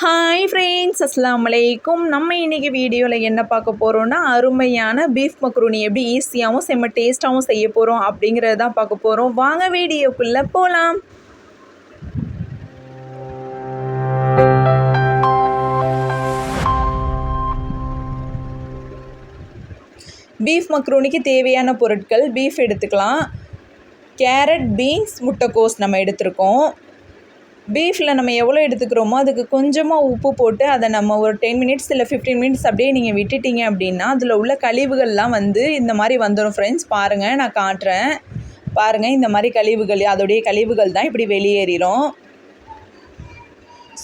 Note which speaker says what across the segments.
Speaker 1: Hi friends, அஸ்ஸலாமு அலைக்கும். நம்ம இன்றைக்கி வீடியோவில் என்ன பார்க்க போகிறோன்னா, அருமையான பீஃப் மக்ரூனி எப்படி ஈஸியாகவும் செம்ம டேஸ்ட்டாகவும் செய்ய போகிறோம் அப்படிங்கிறத தான் பார்க்க போகிறோம். வாங்க வீடியோக்குள்ளே போகலாம். பீஃப் மக்ரூனிக்கு தேவையான பொருட்கள்: பீஃப் எடுத்துக்கலாம், கேரட், பீன்ஸ், முட்டைக்கோஸ் நம்ம எடுத்துருக்கோம். பீஃபில் நம்ம எவ்வளோ எடுத்துக்கிறோமோ அதுக்கு கொஞ்சமாக உப்பு போட்டு அதை நம்ம ஒரு 10 மினிட்ஸ் இல்லை 15 மினிட்ஸ் அப்படியே நீங்கள் விட்டுட்டீங்க அப்படின்னா அதில் உள்ள கழிவுகள்லாம் இந்த மாதிரி வந்துடும். ஃப்ரெண்ட்ஸ் பாருங்கள், நான் காட்டுறேன் பாருங்கள். இந்த மாதிரி கழிவுகள், அதோடைய கழிவுகள் தான் இப்படி வெளியேறிடும்.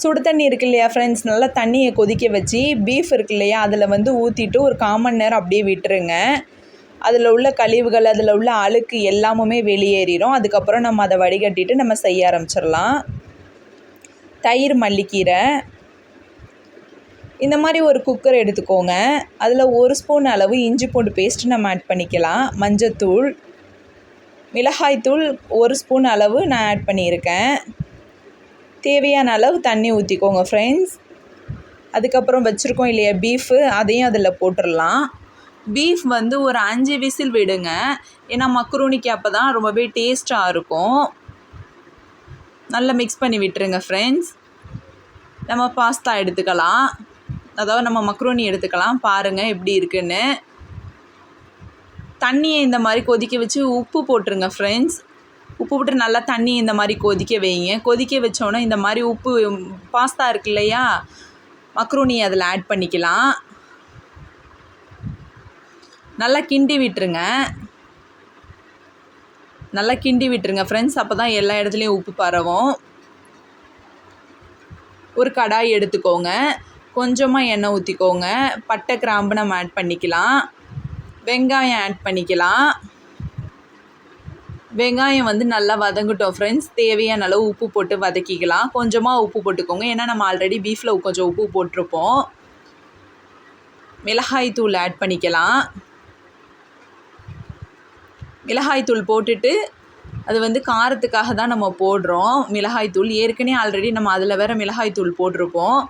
Speaker 1: சுடு தண்ணி இருக்கு இல்லையா ஃப்ரெண்ட்ஸ், நல்லா தண்ணியை கொதிக்க வச்சு பீஃப் இருக்கு இல்லையா அதில் ஊற்றிட்டு ஒரு 1/4 மணி நேரம் அப்படியே விட்டுருங்க. அதில் உள்ள கழிவுகள், அதில் உள்ள அழுக்கு எல்லாமுமே வெளியேறிடும். அதுக்கப்புறம் நம்ம அதை வடிகட்டிட்டு நம்ம செய்ய ஆரம்பிச்சிடலாம். தயிர், மல்லிக்கீரை, இந்த மாதிரி ஒரு குக்கர் எடுத்துக்கோங்க. அதில் 1 ஸ்பூன் அளவு இஞ்சி பூண்டு பேஸ்ட்டு நம்ம ஆட் பண்ணிக்கலாம். மஞ்சத்தூள், மிளகாய்த்தூள் 1 ஸ்பூன் அளவு நான் ஆட் பண்ணியிருக்கேன். தேவையான அளவு தண்ணி ஊற்றிக்கோங்க ஃப்ரெண்ட்ஸ். அதுக்கப்புறம் வச்சுருக்கோம் இல்லையா பீஃபு, அதையும் அதில் போட்டுடலாம். பீஃப் ஒரு 5 விசில் விடுங்க. ஏன்னா மக்ரூனிக்கு அப்போ தான் ரொம்பவே டேஸ்ட்டாக இருக்கும். நல்லா மிக்ஸ் பண்ணி விட்டுருங்க ஃப்ரெண்ட்ஸ். நம்ம பாஸ்தா எடுத்துக்கலாம், அதாவது நம்ம மக்ரூனி எடுத்துக்கலாம். பாருங்கள் எப்படி இருக்குன்னு. தண்ணியை இந்த மாதிரி கொதிக்க வச்சு உப்பு போட்டுருங்க ஃப்ரெண்ட்ஸ். உப்பு போட்டு நல்லா தண்ணி இந்த மாதிரி கொதிக்க வைங்க. கொதிக்க வச்சோன்னே இந்த மாதிரி உப்பு, பாஸ்தா இருக்கு இல்லையா, மக்ரூனி அதில் ஆட் பண்ணிக்கலாம். நல்லா கிண்டி விட்டுருங்க. நல்லா கிண்டி விட்டுருங்க ஃப்ரெண்ட்ஸ். அப்போ தான் எல்லா இடத்துலையும் உப்பு பரவும். ஒரு கடாய் எடுத்துக்கோங்க, கொஞ்சமாக எண்ணெய் ஊற்றிக்கோங்க. பட்டை, கிராம்பு நம்ம ஆட் பண்ணிக்கலாம். வெங்காயம் ஆட் பண்ணிக்கலாம். வெங்காயம் நல்லா வதங்கட்டும் ஃப்ரெண்ட்ஸ். தேவையான அளவு உப்பு போட்டு வதக்கிக்கலாம். கொஞ்சமாக உப்பு போட்டுக்கோங்க, ஏன்னா நம்ம ஆல்ரெடி பீஃபில் கொஞ்சம் உப்பு போட்டிருப்போம். மிளகாய் தூள் ஆட் பண்ணிக்கலாம். மிளகாய்த்தூள் போட்டுட்டு அது காரத்துக்காக தான் நம்ம போடுறோம் மிளகாய்த்தூள். ஏற்கனவே ஆல்ரெடி நம்ம அதில் வேறு மிளகாய்த்தூள் போட்டிருப்போம்.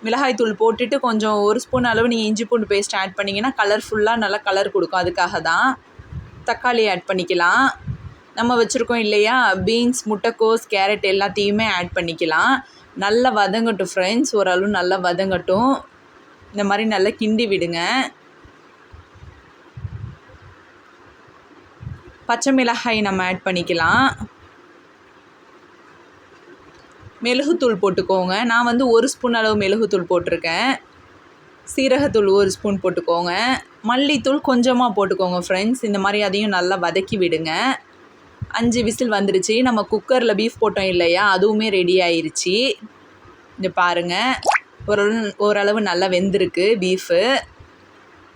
Speaker 1: மிளகாய்த்தூள் போட்டுட்டு கொஞ்சம் 1 ஸ்பூன் அளவு நீங்கள் இஞ்சி பூண்டு பேஸ்ட் ஆட் பண்ணிங்கன்னா கலர்ஃபுல்லாக நல்லா கலர் கொடுக்கும். அதுக்காக தான். தக்காளி ஆட் பண்ணிக்கலாம். நம்ம வச்சுருக்கோம் இல்லையா பீன்ஸ், முட்டைக்கோஸ், கேரட் எல்லாத்தையுமே ஆட் பண்ணிக்கலாம். நல்லா வதங்கட்டும் ஃப்ரெண்ட்ஸ். ஓரளவு நல்லா வதங்கட்டும். இந்த மாதிரி நல்லா கிண்டி விடுங்க. பச்சை மிளகாய் நம்ம ஆட் பண்ணிக்கலாம். மிளகுத்தூள் போட்டுக்கோங்க. நான் 1 ஸ்பூன் அளவு மிளகுத்தூள் போட்டிருக்கேன். சீரகத்தூள் 1 ஸ்பூன் போட்டுக்கோங்க. மல்லித்தூள் கொஞ்சமாக போட்டுக்கோங்க ஃப்ரெண்ட்ஸ். இந்த மாதிரி அதையும் நல்லா வதக்கி விடுங்க. 5 விசில் வந்துருச்சு. நம்ம குக்கரில் பீஃப் போட்டோம் இல்லையா, அதுவுமே ரெடி ஆயிடுச்சு. இங்கே பாருங்கள், ஓரளவு நல்லா வெந்திருக்கு பீஃபு.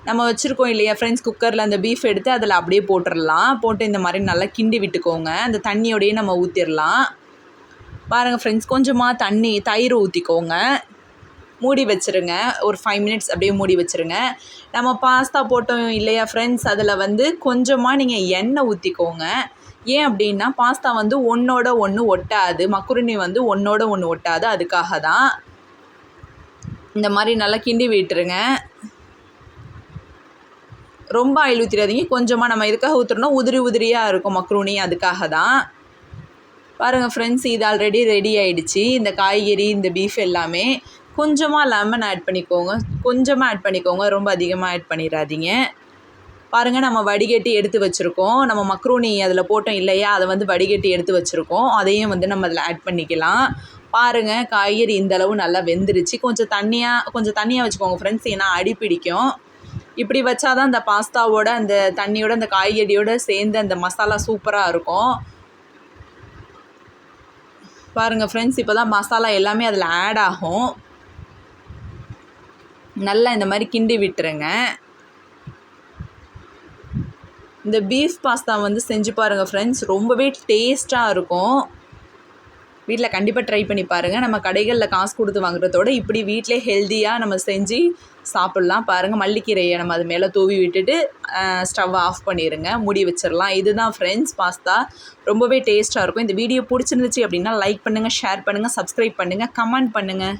Speaker 1: நம்ம வச்சுருக்கோம் இல்லையா ஃப்ரெண்ட்ஸ் குக்கரில், அந்த பீஃப் எடுத்து அதில் அப்படியே போட்டுடலாம். போட்டு இந்த மாதிரி நல்லா கிண்டி விட்டுக்கோங்க. அந்த தண்ணியோடையே நம்ம ஊற்றிடலாம். பாருங்கள் ஃப்ரெண்ட்ஸ், கொஞ்சமாக தயிர் ஊற்றிக்கோங்க. மூடி வச்சுருங்க. ஒரு 5 மினிட்ஸ் அப்படியே மூடி வச்சுருங்க. நம்ம பாஸ்தா போட்டோம் இல்லையா ஃப்ரெண்ட்ஸ், அதில் கொஞ்சமாக நீங்கள் எண்ணெய் ஊற்றிக்கோங்க. ஏன் அப்படின்னா பாஸ்தா ஒன்றோட ஒன்று ஒட்டாது, மக்ரூனி ஒன்றோட ஒன்று ஒட்டாது. அதுக்காக தான். இந்த மாதிரி நல்லா கிண்டி விட்டுருங்க. ரொம்ப ஆயில் ஊற்றிடாதீங்க, கொஞ்சமாக. நம்ம எதுக்காக ஊற்றுறோன்னா உதிரியாக இருக்கும் மக்ரூனி, அதுக்காக தான். பாருங்கள் ஃப்ரெண்ட்ஸ், இது ஆல்ரெடி ரெடி ஆகிடுச்சு. இந்த காய்கறி, இந்த பீஃப் எல்லாமே. கொஞ்சமாக லெமன் ஆட் பண்ணிக்கோங்க. கொஞ்சமாக ஆட் பண்ணிக்கோங்க, ரொம்ப அதிகமாக ஆட் பண்ணிடாதீங்க. பாருங்கள், நம்ம வடிகட்டி எடுத்து வச்சுருக்கோம். நம்ம மக்ரூனி அதில் போட்டோம் இல்லையா, அதை வடிகட்டி எடுத்து வச்சுருக்கோம். அதையும் நம்ம அதில் ஆட் பண்ணிக்கலாம். பாருங்கள், காய்கறி இந்தளவு நல்லா வெந்துருச்சு. கொஞ்சம் தண்ணியாக வச்சுக்கோங்க ஃப்ரெண்ட்ஸ், ஏன்னா அடி பிடிக்கும். இப்படி வச்சா தான் அந்த பாஸ்தாவோட, அந்த தண்ணியோட, அந்த காய்கறியோடு சேர்ந்து அந்த மசாலா சூப்பராக இருக்கும். பாருங்கள் ஃப்ரெண்ட்ஸ், இப்போ தான் மசாலா எல்லாமே அதில் ஆட் ஆகும். நல்லா இந்த மாதிரி கிண்டி விட்டுருங்க. இந்த பீஃப் பாஸ்தா செஞ்சு பாருங்கள் ஃப்ரெண்ட்ஸ், ரொம்பவே டேஸ்ட்டாக இருக்கும். வீட்டில் கண்டிப்பாக ட்ரை பண்ணி பாருங்கள். நம்ம கடைகளில் காசு கொடுத்து வாங்குறதோட இப்படி வீட்டிலே ஹெல்த்தியாக நம்ம செஞ்சு சாப்பிட்லாம். பாருங்கள், மல்லிக்கீரையை நம்ம அது மேலே தூவி விட்டுட்டு ஸ்டவ் ஆஃப் பண்ணிடுங்க, மூடி வச்சிடலாம். இதுதான் ஃப்ரெண்ட்ஸ் பாஸ்தா. ரொம்பவே டேஸ்ட்டாக இருக்கும். இந்த வீடியோ பிடிச்சிருந்துச்சு அப்படின்னா லைக் பண்ணுங்கள், ஷேர் பண்ணுங்கள், சப்ஸ்கிரைப் பண்ணுங்கள், கமெண்ட் பண்ணுங்கள்.